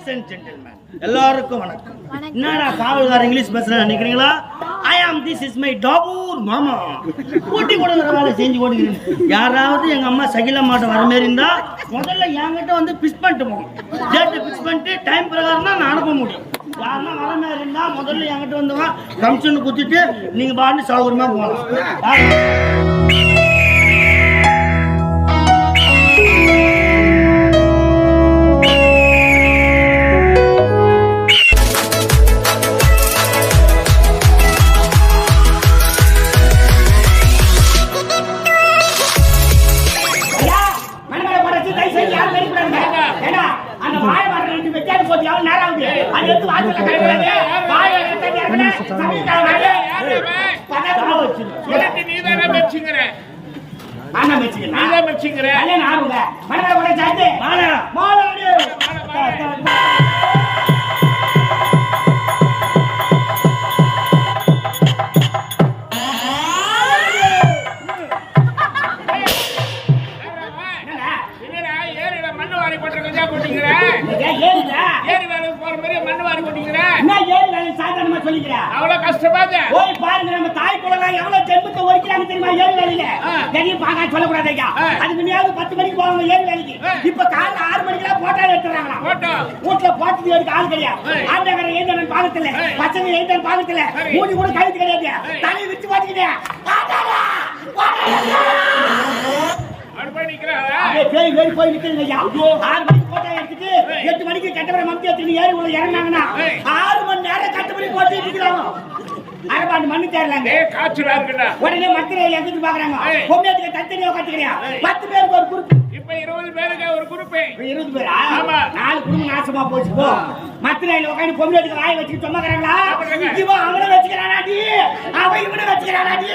Ladies and gentleman எல்லாருக்கும் வணக்கம். என்னடா காவல்கார இங்கிலீஷ் பேசுறேன் நினைக்கிறீங்களா? ஐ ஆம் திஸ் இஸ் மை டாபூர் மாமா. கூட்டி கொடுக்குற வேலை செஞ்சு ஓடுகிறேன். யாராவது எங்க அம்மா சகில மாட்ட வர மாதிரி இருந்தா முதல்ல என்கிட்ட வந்து பிக்ஸ் பண்ணிட்டு போகணும். டேட் பிக்ஸ் பண்ணிட்டு டைம் பிரகாரம் தான் நான் அனுப்ப முடியும். யாருன்னா வர மாதிரி இருந்தா முதல்ல என்கிட்ட வந்து கமிஷன் குத்திட்டு நீங்க பாட்டு சௌகரியமா போகலாம். உடனே மத்திரை எதிர்த்து பாக்குறாங்க. பொம்மையத்துக்கு தத்தனியா கத்துக்கிறியா? 10 பேருக்கு ஒரு குரூப். இப்ப 20 பேருக்கு ஒரு குரூப். 20 பேரா? ஆமா. 4 குடும்பம் நாசமா போச்சு போ. மத்திரையில உட்கார்ந்து பொம்மையத்துக்கு வாய் வச்சு சொன்னக்கறாங்களா? இவன் அவளை வச்சுக்கறானாடி. அவன் இவனை வச்சுக்கறானாடி.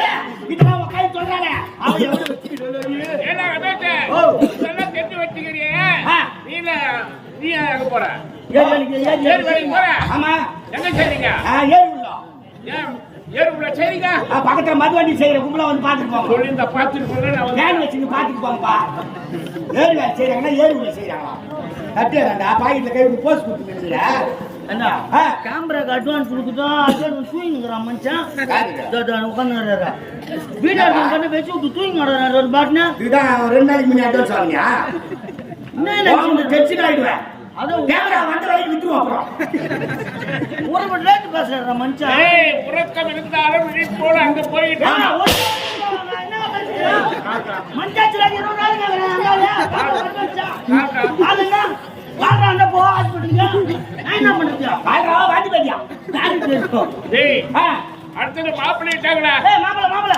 இதெல்லாம் உட்கார்ந்து சொல்றானே. அவன் எவனை வச்சுக்கிறானே? ஏனா அடே. ஓ, இதெல்லாம் கெட்டி வச்சுக்கிறியே. நீ அங்க போற. ஏறு வேலைக்கு போற. ஆமா. எங்க செய்றீங்க? ஏறு உள்ள. ஏறுல சரிங்க. பக்கத்துல மதுவண்டி செய்யற கும்பல வந்து பாத்துட்டு போங்க. சொல்லி இந்த பாத்துட்டு போறேன். நான் வச்சு பாத்துட்டு போங்கப்பா. ஏறுல செய்றாங்கன்னா ஏறுல செய்றாங்களா? கட்டேடா பாக்கெட்ல கை விட்டு போஸ்ட் கொடுத்துட்டீங்க. என்ன? கேமராக்கு அட்வான்ஸ் கொடுத்துட்டா அட்வான்ஸ் தூங்கிங்கறான் மச்சான். டடா உட்கார்ந்தாரா. வீடியோ பண்ணி வெச்சு விட்டு தூங்கிங்கறான் ஒரு பாட்னா. இதான் 2 நாளைக்கு முன்ன அட்வான்ஸ் வாங்கியா? என்ன டென்ஷன் ஆயிடுவேன். அது கேமரா வந்து வரைக்கும் விட்டுருவோம் அப்புறம். ஒரு மணி நேரம் பேசுற மச்சான். ஏய் உறக்கம் இருந்தாலும் விழி போல அங்க போயிடு. என்ன பேசுற? மஞ்சாச்சுல 20 நாள் கேக்குறேன். அதுனா வாடா போ ஹாஸ்பிடலுக்கு. நான் என்ன பண்றது? வாடா வாடி பேடியா. நான் பேசுறோம். டேய் அடுத்து மாப்பிள்ளைட்டாங்கடா. ஏய் மாப்பிள்ளை மாப்பிள்ளை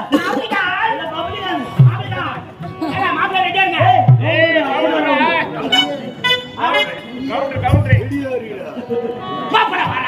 இல்ல மாப்பிள்ளை ஏய் மாப்பிள்ளை ரெடியா இருங்க. ஏய் மாப்பிள்ளை கவுண்டர் ரெடியா இருக்கீங்க. மாப்பிள்ளை வர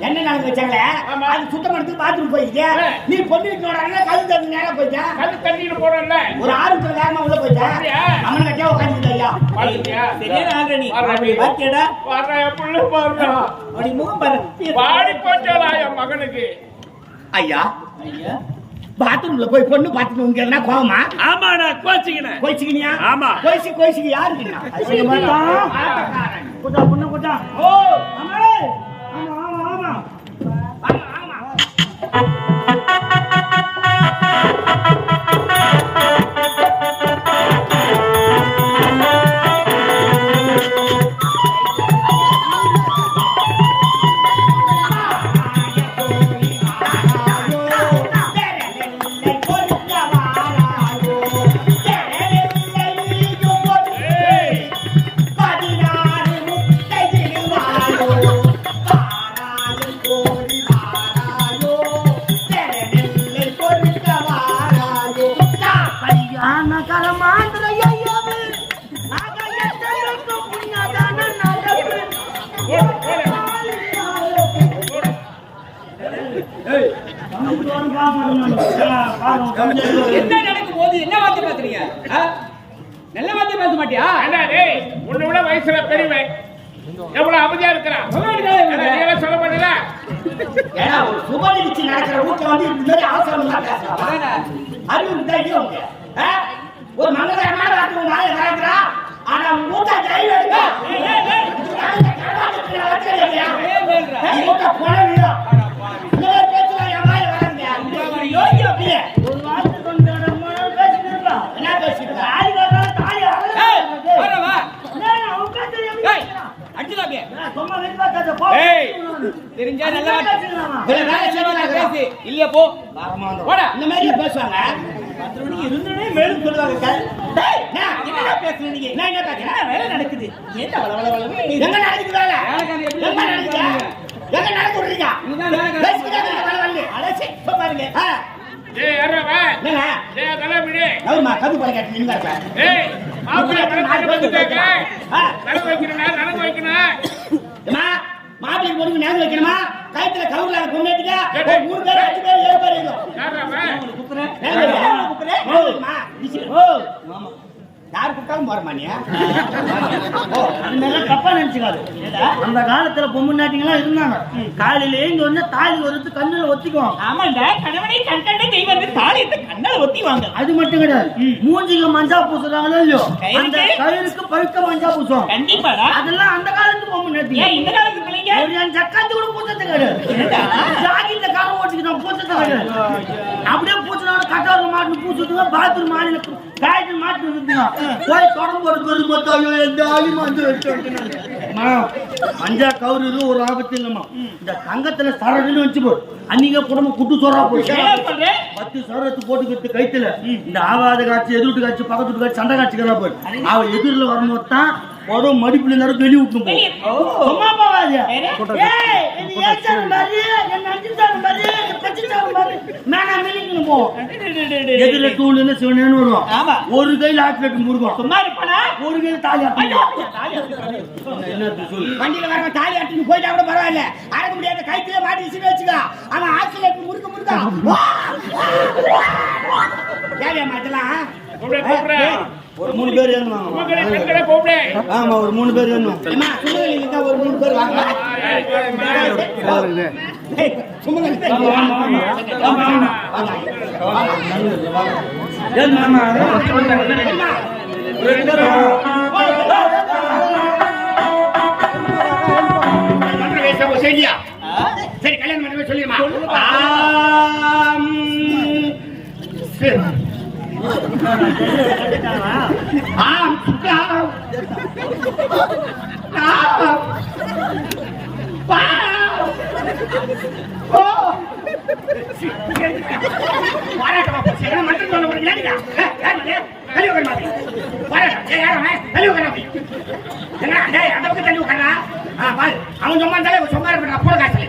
என்ன நாங்க வச்சாங்களே அது சுத்தம் பண்ணி பாத்ரூம் போயிடுச்சு. நீ பொண்ணு வீட்டுல கல் தண்ணி நேரம் போயிட்டா கல் தண்ணியில போறல ஒரு ஆரம்பத்துல வேகமா உள்ள போயிட்டா அவன கட்டியா உட்கார்ந்துட்டா. ஐயா பாத்தியா சரியா ஆல்ரெடி பாத்தியடா வர புள்ள பாருடா அடி முகம் பாரு பாடி போச்சடா என் மகனுக்கு. ஐயா ஐயா பாத்ரூம்ல போய் பொண்ணு பாத்துட்டு உங்க எதனா கோவமா? ஆமா நான் கோச்சிக்கினியா? ஆமா கோச்சிக்கு யாருக்கு ஆட்டக்காரன் குட்டா பொண்ணு குட்டா. ஓ ஆமா ஆமா ஆமா ஆமா என்ன நடக்கும் போது என்ன வார்த்தை பேசுறீங்க? நல்ல வார்த்தை பேச மாட்டியா? உன்னை விட வயசுல பெரியவன் எவ்வளவு அமைதியா இருக்கிறான். சொல்ல மாட்டேல ஒரு சுப நிகழ்ச்சி நடக்கிற வீட்டுல வந்து இந்த மாதிரி அவசரம் அறிவு ஒரு மங்களகரமான வார்த்தை வாய வளர்க்கிறா. ஆனா மூட்டை கையில் எடுக்க தெரிஞ்சா நல்லா இல்லையா போ இந்த மாதிரி பேசுவாங்க. மேலும் சொல்லுவாங்க என்ன பேசுறீங்க? என்ன பேசுறேன்? வேலை நடக்குது. என்ன எங்க நடக்குது வேலை? எங்க நடக்குது? எங்க நடக்குறீங்க? பாருங்க மாப்பிள்ளை பொண்ணுக்கு நேரம் வைக்கணுமா? கயிற்றுல கவுர்ல கொண்டாட்டிக்க 3 பேர் 5 பேர் 7 பேர் யாரு கூப்பிட்டாலும் போறமா நீ? தப்பா நினைச்சுக்காது. அந்த காலத்துல பொம்முநாட்டிங்கெல்லாம் இருந்தாங்க. காலையில இங்க வந்து தாலி ஒருத்து கண்ணுல ஒத்திக்குவாங்க. ஆமாண்டா, கணவனை கண்டே தெய்வம் தாலி கண்ணால ஒத்திவாங்க. அது மட்டும் கிடையாது, மூஞ்சிக்கு மஞ்சா பூசுறாங்களோ இல்லையோ, அந்த கயிறுக்கு பழுக்க மஞ்சா பூசுவாங்க. கண்டிப்பாடா, அதெல்லாம் அந்த காலத்து பொம்முநாட்டிங்க. இந்த காலத்து பிள்ளைங்க ஒரு சக்காந்து கூட பூசத்து கிடையாது. ஜாகில காரம் ஓட்டிக்கிட்டோம், பூசத்து கிடையாது. அப்படியே பூசினாலும் கட்டாரு மாட்டு பூசுட்டுங்க, பாத்ரூம் மாடியில காய்ச்சி மாட்டு வந்துங்க. போய் தொடர்பு ஒரு மொத்தம் எந்த ஆளி மஞ்சள் மஞ்சா கவுரு ஒரு ஆபத்து இல்லம்மா. இந்த தங்கத்துல சரடுன்னு வச்சு போ, அன்னைக்கு குடும்பம் குட்டு சோறா போச்சு. 10 சரத்து போட்டுக்கிட்டு கைத்துல இந்த ஆவாத காட்சி, எதிர்ட்டு காட்சி, பக்கத்து காட்சி, சண்டை காட்சிக்கெல்லாம் போய் அவ எதிரில் வரும்போது தான் உடம்பு மடிப்புல இருந்தாலும் வெளி விட்டு ஒரு கையில் ஆட்லெட் முருகும், ஒரு கையில் தாலி வண்டியில வர தாலி ஆட்டின்னு போயிட்டா கூட பரவாயில்ல, அடக்க முடியாத கைத்திலே மாட்டி வச்சுக்கா. அவன் ஆட்லெட் முருக்க முருக்கா தேவையா மாட்டலாம். ஒரு 3 பேர் வேணும். ஆமா, ஒரு 3 பேர் வேணும். ஒரு 3 பேர் வாங்க. சரி, கல்யாணம் பண்ணவே சொல்லிடுமா? அவன் சும்மா சும்மா இருக்க கூட காசு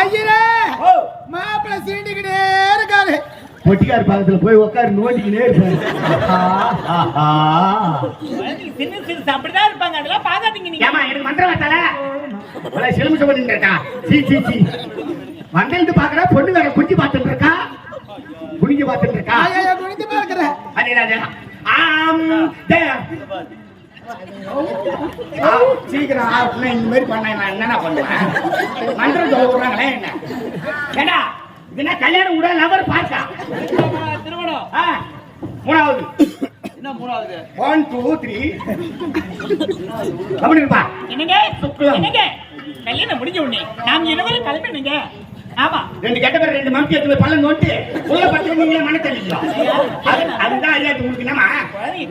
ஐயரே மாப்பிள்ள சீண்டிக்கிட்டே இருக்காரு. பொட்டிக்கார பக்கத்துல போய் உட்காரு, நோண்டிக்கினே இருப்பாங்க. அப்படிதான் இருப்பாங்க, அதெல்லாம் பாக்காதீங்க. ஏமா எனக்கு மந்திரம் வச்சால சிலம்பு சொல்லிட்டு இருக்கா? மண்டலிட்டு பாக்குற பொண்ணு வேற குஞ்சு பார்த்துட்டு இருக்கா, குனிஞ்சு பார்த்துட்டு இருக்கா. குனிஞ்சு பாக்குறேன். சீக்கிரம் இந்த மாதிரி பண்ண நான் என்னன்னா பண்ணுவேன். மந்திரம் சொல்ல விடுறாங்களே என்ன? ஏடா இதுனா கல்யாணம் கூட லவர் பாக்கா திருமணம் மூணாவது என்ன மூணாவது 1 2 3 அப்படி இருப்பா என்னங்க என்னங்க கல்யாணம் முடிஞ்ச உடனே நாம இருவரும் கிளம்பிடுங்க ஆமா ரெண்டு கெட்ட பேர் ரெண்டு மம்டி எடுத்து பள்ளம் நோட்டு உள்ள பத்து நீங்களே மன தள்ளிக்கலாம் அதுதான் ஐயா உங்களுக்கு என்னமா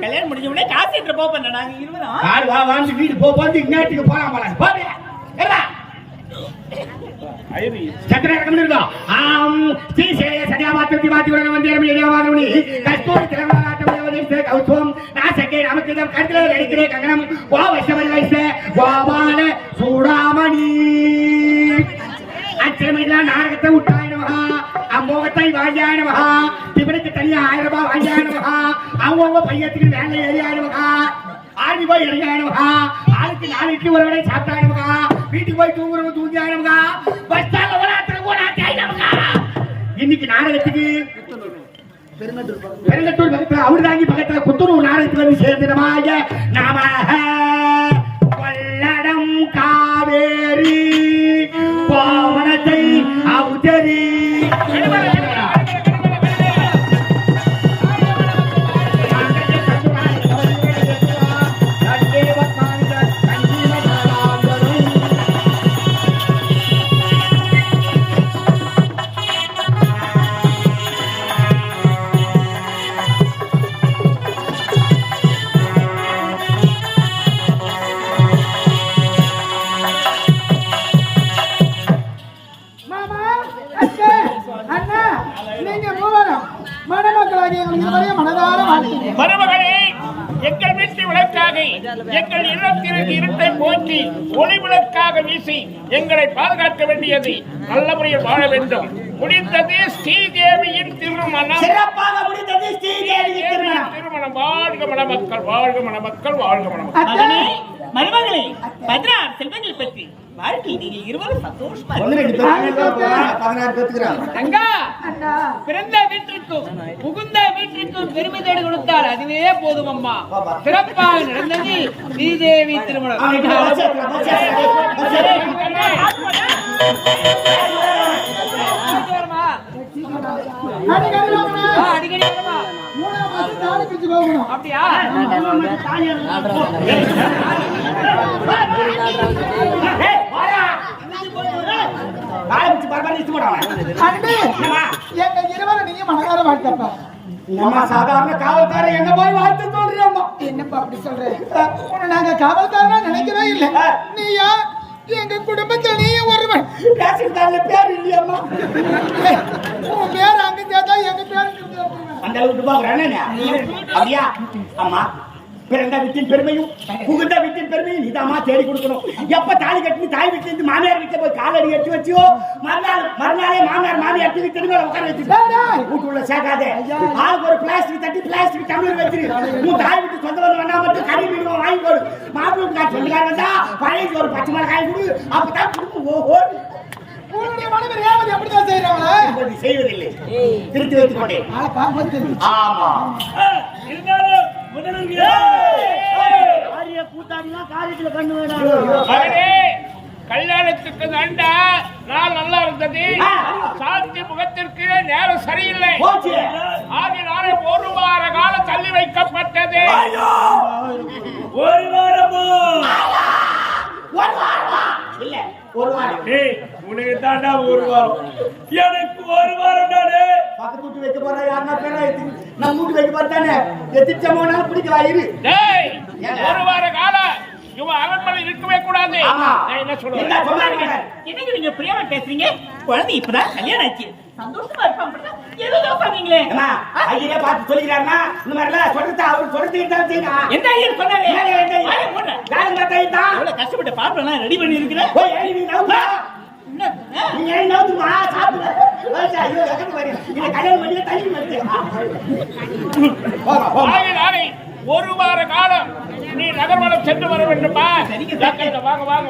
கல்யாணம் முடிஞ்ச உடனே காசு எடுத்து போக பண்ண நாங்க இருவரும் கார் வா வந்து வீடு போந்து இன்னத்துக்கு போலாம் போலாம் போறே ஏடா ஐரி சக்கர ரகம் இருக்கா ஸ்ரீ சேய சத்யாவாத்ரி வாத்திவரன வந்தேரமி ஏவாதுனி கஸ்தூரி திரவாட்டமயவதே கௌதம் நாசகே ராமகிருதம் கர்த்தலே லலிதே கங்கணம் வா வசவல்லைசே வாபால சூடாமணி அச்சமில்லா நாரகத்தை உட்டாய் நமஹா அம்மோகத்தை வாஞ்சாய் நமஹா திபனுக்கு தனியா 1000 ரூபாய் வாஞ்சாய் நமஹா அவங்க பையத்துக்கு மேல ஏறியாய் நமஹா ஆர்மி போய் இறங்காய் நமஹா ஆளுக்கு 4 இட்லி ஒரு வடை சாப்பிட்டாய் நமஹா வீட்டுக்கு போய் தூங்குறவங்க தூங்கியாய் நமஹா பஸ் ஸ்டாண்ட்ல வராத்துல போனாய் நமஹா இன்னைக்கு நாடகத்துக்கு பெருங்கட்டூர் பக்கத்துல அவர்தாங்கி பக்கத்துல குத்தூர் நாடகத்துல வந்து சேர்ந்துடமாக நாம கொள்ளடம் காவேரி பாவனத்தை அவுதரி மருமகளே எங்கள் வீட்டு விளக்காக எங்கள் இல்லத்திற்கு இருட்டை போக்கி ஒளி விளக்காக வீசி எங்களை பாதுகாக்க வேண்டியது நல்ல முறையில் வாழ வேண்டும். முடிந்தது ஸ்ரீதேவியின் திருமணம் சிறப்பாக முடிந்தது ஸ்ரீதேவியின் திருமணம். வாழ்க மணமக்கள் வாழ்க மணமக்கள் வாழ்க மணமக்கள். மருமகளே பத்ரா செல்வங்கள் பற்றி வாழ்க்கையில் நீங்கள் இருவரும் சந்தோஷமா தங்கா பிறந்த வீட்டிற்கும் புகுந்த வீட்டிற்கும் பெருமை தேடி கொடுத்தால் அதுவே போதும் அம்மா. சிறப்பாக நடந்தது ஸ்ரீதேவி திருமணம். அடிக்கடி அப்படியா சாதாரண காவல்காரன் எங்க போய் வாழ்த்து சொல்றோம். என்னப்பா அப்படி சொல்றேன்? நாங்க காவல்காரனா நினைக்கவே இல்லை. நீயா எங்க குடும்பத்தில் நீ ஒருவன் பேர் இல்லையம்மா. உன் பேர் அங்க கேட்டா எங்க பேர் அந்த அளவுக்கு பாக்குறேன் அப்படியா? ஆமா, பிறந்த வீட்டின் பெருமையும் புகுந்த வீட்டின் பெருமையும் நீதாமா தேடி கொடுக்கணும். எப்ப தாலி கட்டி தாய் வீட்டுல இருந்து மாமியார் வீட்டுல போய் காலடி எடுத்து வச்சியோ மறுநாளே மாமியார் மாமியார் தூக்கி திரும்ப உட்கார வச்சு வீட்டுக்குள்ள சேர்க்காதே. ஆளுக்கு ஒரு பிளாஸ்டிக் தட்டி பிளாஸ்டிக் டம்ளர் வச்சிரு. உன் தாய் வீட்டு சொந்த வந்து வேணா மட்டும் கறி மீன் வாங்கி போடு. மாப்பிள்ளை வீட்டுக்கார சொந்தக்கார வந்தா பழைய ஒரு பச்சை மலை காய் கொடு. அப்பதான் குடும்பம் ஓடு. அப்படிதான் செய்யறாங்களா? செய்வதில்லை, திருத்தி வைத்துக் கொண்டே. ஆமா, கல்யாணத்துக்கு நண்டா நாள் நல்லா இருந்தது. சாந்தி முகத்திற்கு நேரம் சரியில்லை. ஆகினாலே 1 வார காலம் தள்ளி வைக்கப்பட்டது. ஒரு வாரமா இல்ல, ஒரு வாரம். உனக்கு தாண்டா 1 வாரம், எனக்கு 1 வாரம் தானே. பக்கத்து வீட்டு வைக்க போறா யாருன்னா பேரா நம்ம வீட்டு வைக்க பார்த்தானே எத்திச்சமோனாலும் பிடிக்கலாம். இரு 1 வார காலம் இவன் அரண்மனை இருக்கவே கூடாது. என்ன சொல்லுங்க? என்னங்க நீங்க பிரியாம பேசுறீங்க? குழந்தை இப்பதான் கல்யாணம் ஆச்சு, சந்தோஷமா இருப்பாங்க. ஏதோ பாத்தீங்களே ஐயா பார்த்து சொல்லிக்கிறாருன்னா இந்த மாதிரிலாம் சொல்றது அவர் சொல்றதுக்கு செய்யணும். என்ன ஐயா சொன்னாரு? கஷ்டப்பட்ட பாப்பா ரெடி பண்ணி இருக்கிறேன். ஒரு வார காலம் நீ நகர்வனம் சென்று வர வேண்டுமா? வாங்க வாங்க.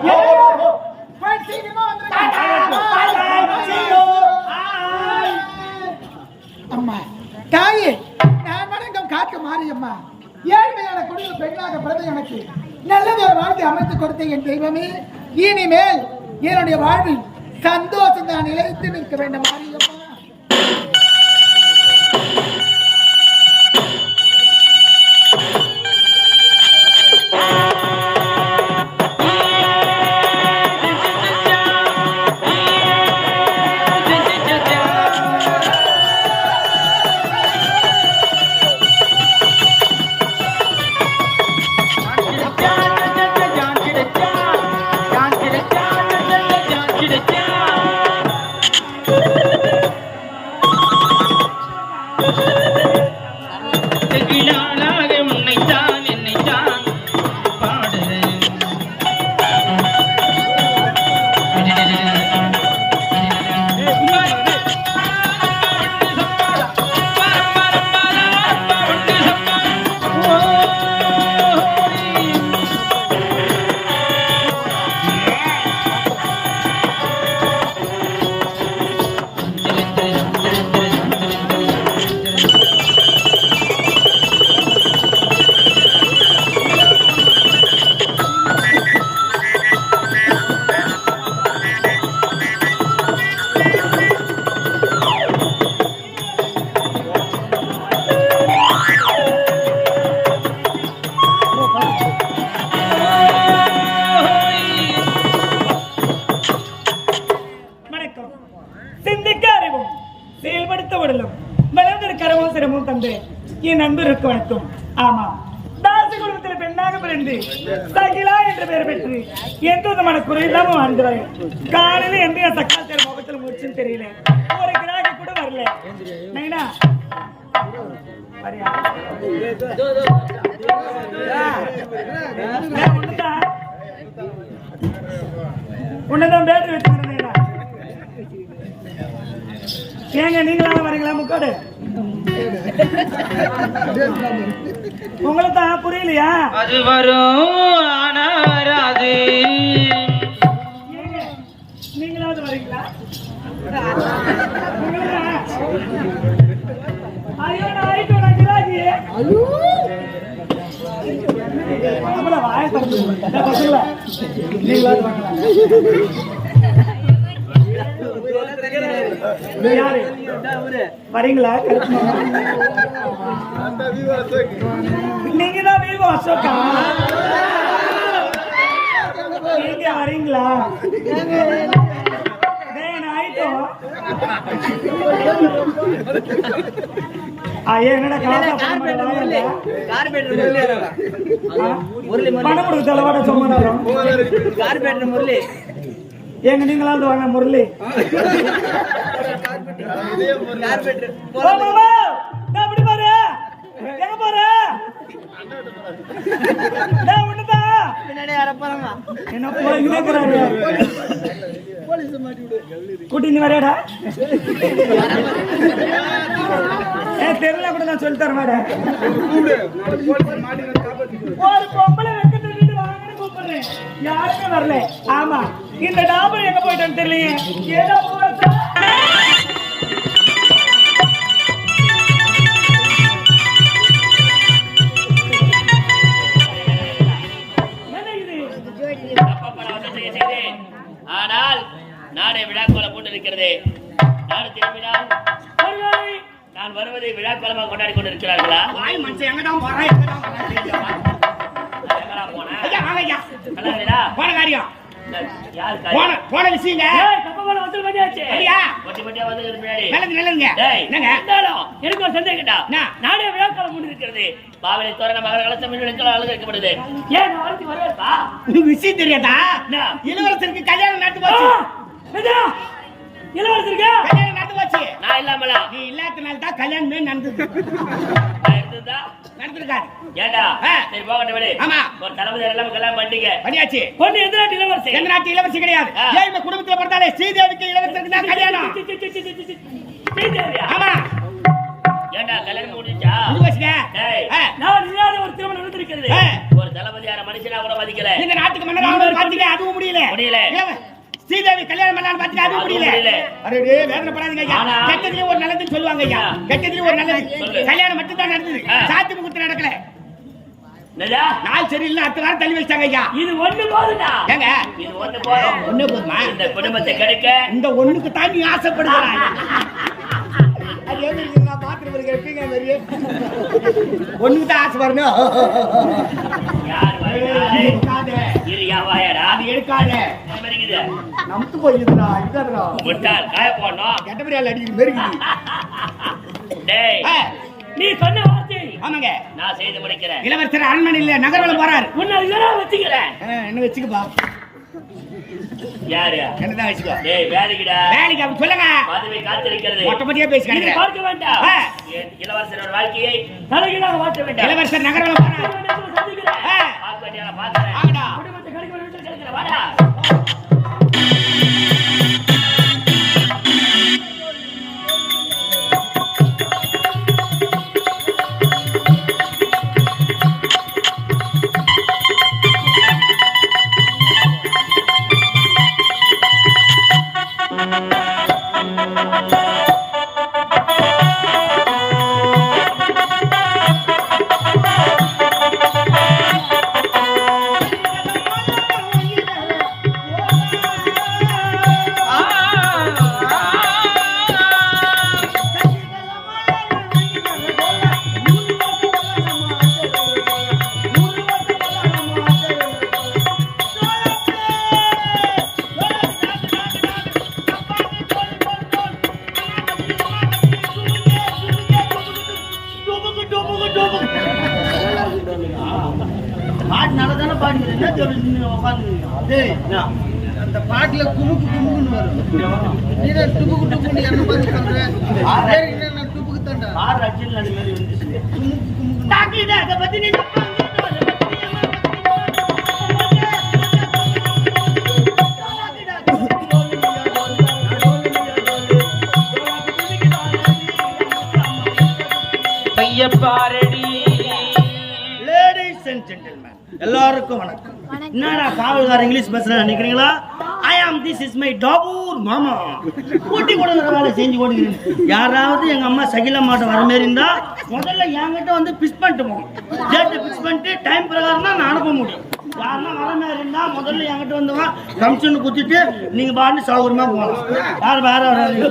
அம்மா தாயே, நான் வணக்கம் காக்க மாறியம்மா. ஏழ்மையான குடும்ப பெண்ணாக பிறந்த எனக்கு நல்லது ஒரு வாழ்க்கை அமைத்து கொடுத்த என் தெய்வமே, இனிமேல் என்னுடைய வாழ்வில் சந்தோஷம் தான் நிலைத்து நிற்க வேண்டும் மாறியம்மா. கோயிலாளாக உன்னைத்தான் என்னைத்தான் பாடுறேன். வணக்கம். சிந்திக்க அறிவும் செயல்படுத்த உடலும் வளர்ந்திருக்கிறவும் சிரமும் தந்து என் நண்பருக்கு வணக்கம். ஆமா, தாச குடும்பத்தில் பெண்ணாக பிறந்து சகிலா என்ற பெயர் பெற்று எந்த விதமான குறையில்லாம வாழ்ந்தவரை காலையில எந்த சக்காத்திர முகத்தில் முடிச்சுன்னு தெரியல, ஒரு கிராகி கூட வரல. நைனா வரியா? உன்னதான் பேட்டரி வச்சுக்கிறேன். ஏங்க நீங்களாம் வரீங்களா? முக்காடு உங்களுக்கு தான் புரியலையா? அது வரும் ஆனா வராது. ஏங்க நீங்களாவது வரீங்களா? ஐயோ நான் ஆயிட்டோம் கிராகி. வாய திறந்து பசங்களா நீங்களாவது வாங்கலாம். யாரு வரீங்களா? நீங்க தான் வீவோ அசோகா. நீங்க வரீங்களா? ஆயிட்டோம். என்னடா பணம் கொடுக்க தலைவாட சொன்னாலும் எங்க நீங்களாவது வாங்க முரளி. எப்படி பாரு எங்க பாரு என்ன கூட்டி நீ வரையாடா? தெரியல கூட நான் சொல்லி தரேன் மேடம். ஒரு பொம்பளை வெக்கத்தை வீட்டு வாங்கன்னு கூப்பிடுறேன், யாருமே வரல. ஆமா, இந்த டாபர் எங்க போயிட்டேன்னு தெரியலையே. ஏதோ ஆனால் நாடே விழாக்கோலம் போட்டிருக்கிறது. நாடு திரும்பினால் நான் வருவதை விழாக்கோலமாக கொண்டாடி கொண்டிருக்கிறார்களா? எனக்கு ஒரு சந்தேகம்டா. நாடே விழாக்கோலம் போட்டிருக்கிறது. பாவலை தோரண மகர கலசம் அலங்கரிக்கப்படுது. ஏன் வருவா? விஷயம் தெரியாதா? இளவரசருக்கு கல்யாணம் நடந்து போச்சு. இளவரசருக்கு கல்யாணம் நடந்து போச்சு. நான் இல்லாமலா? நீ இல்லாதனால தான் கல்யாணமே நடந்தது. நடந்திருக்காரு. ஏண்டா சரி போகட்டும் விடு. ஆமா, ஒரு தளபதி எல்லாம் கல்யாணம் பண்ணிட்டீங்க. பண்ணியாச்சு. பொண்ணு எந்த நாட்டு இளவரசி? எந்த நாட்டு இளவரசி கிடையாது. ஏன் இந்த குடும்பத்துல பிறந்தாலே ஸ்ரீதேவிக்கு இளவரசருக்கு தான் கல்யாணம். ஸ்ரீதேவியா? ஆமா. ஏண்டா கல்யாணம் முடிஞ்சா? முடிஞ்சுடா. நான் இல்லாத ஒரு திருமணம் நடந்திருக்கிறது. ஒரு தளபதியான மனுஷனா கூட மதிக்கல. இந்த நாட்டுக்கு மன்னராக பாத்தீங்க, அதுவும் முடியல. ஸ்ரீதேவி கல்யாணம் பண்ணலாம்னு பாத்தீங்க, அதுவும் முடியல. அரே வேதனைப்படாதீங்க ஐயா. கெட்டதுலயும் ஒரு நல்லதுன்னு சொல்லுவாங்க ஐயா. கெட்டதுலயும் ஒரு நல்லது. கல்யாணம் மட்டும் தான் நடந்தது, சாத்தி முகூர்த்தம் நடக்கல. நாள் சரியில்லை, அடுத்த வாரம் தள்ளி வச்சாங்க ஐயா. இது ஒண்ணு போதுடா. ஏங்க இது ஒண்ணு போதும். ஒண்ணு போதுமா? இந்த குடும்பத்தை கிடைக்க இந்த ஒண்ணுக்கு தான் நீ ஆசைப்படுகிறாய். அது எப்படி நான் பாத்துட்டு கேப்பீங்க மாதிரி ஒண்ணுக்கு தான் ஆசை வரணும். யார் எடுக்காத இரியா வாயடா. அது எடுக்காத மெரிக்குது. நமக்கு போயிடுறா. இதுடா முட்டாள் காய போறோம். கெட்டபரியால அடிக்குது மெரிக்குது. டேய் நீ சொன்ன வார்த்தை ஆமாங்க, நான் செய்து முடிக்கிறேன். இளவரசர் அரண்மனையில நகர்வலம் போறாரு. உன்னை இதெல்லாம் வச்சுக்கிறேன். என்ன வச்சுக்கப்பா? யாரு என்னதான் வச்சுக்கோ டேய் வேலைக்குடா வேலைக்கு அப்படி சொல்லுங்க பதவி காத்திருக்கிறது மொட்டமொட்டியா பேசி நீ கிடைக்கிறேன் பார்க்க வேண்டாம் ஆ. இளவரசரோட வாழ்க்கையை தலைகீழாக மாற்ற வேண்டாம் இளவரசர் நகரம் போனா சந்திக்கிறேன் ஆ. பார்க்க வேண்டிய பார்க்கிறேன் ஆகடா குடும்பத்தை கடிக்க விட்டு கிடைக்கிற வாடா அந்த பாட்டுல குமுக்கு குமுக்குன்னு வரும். நீ தான் டுபுக்கு டுபுன்னு என்ன பார்த்து பண்ற? ஏற்கனவே நான் டுபுக்கு தான்டா. குமுக்கு குமுக்குன்னு. டாக்கிடா அத பத்தி நீ பையப்பாரடி லேடீஸ் அண்ட் ஜென்டில்மேன் எல்லாருக்கும் வணக்கம். என்னடா காவல்கார இங்கிலீஷ் பேசுறேன் நினைக்கிறீங்களா? ஐ ஆம் திஸ் இஸ் மை டாபூர் மாமா. கூட்டி கொடுக்குற வேலை செஞ்சு கொடுக்குறேன். யாராவது எங்க அம்மா சகில மாட்ட வர மாதிரி இருந்தா முதல்ல என்கிட்ட வந்து பிக்ஸ் பண்ணிட்டு போகணும். டேட்டு பிக்ஸ் பண்ணிட்டு டைம் பிரகாரம் தான் நான் அனுப்ப முடியும். யாருன்னா வர மாதிரி இருந்தா முதல்ல என்கிட்ட வந்து கமிஷன் குத்திட்டு நீங்க பாட்டு சௌகரியமா போகலாம். யார் வேற வராது.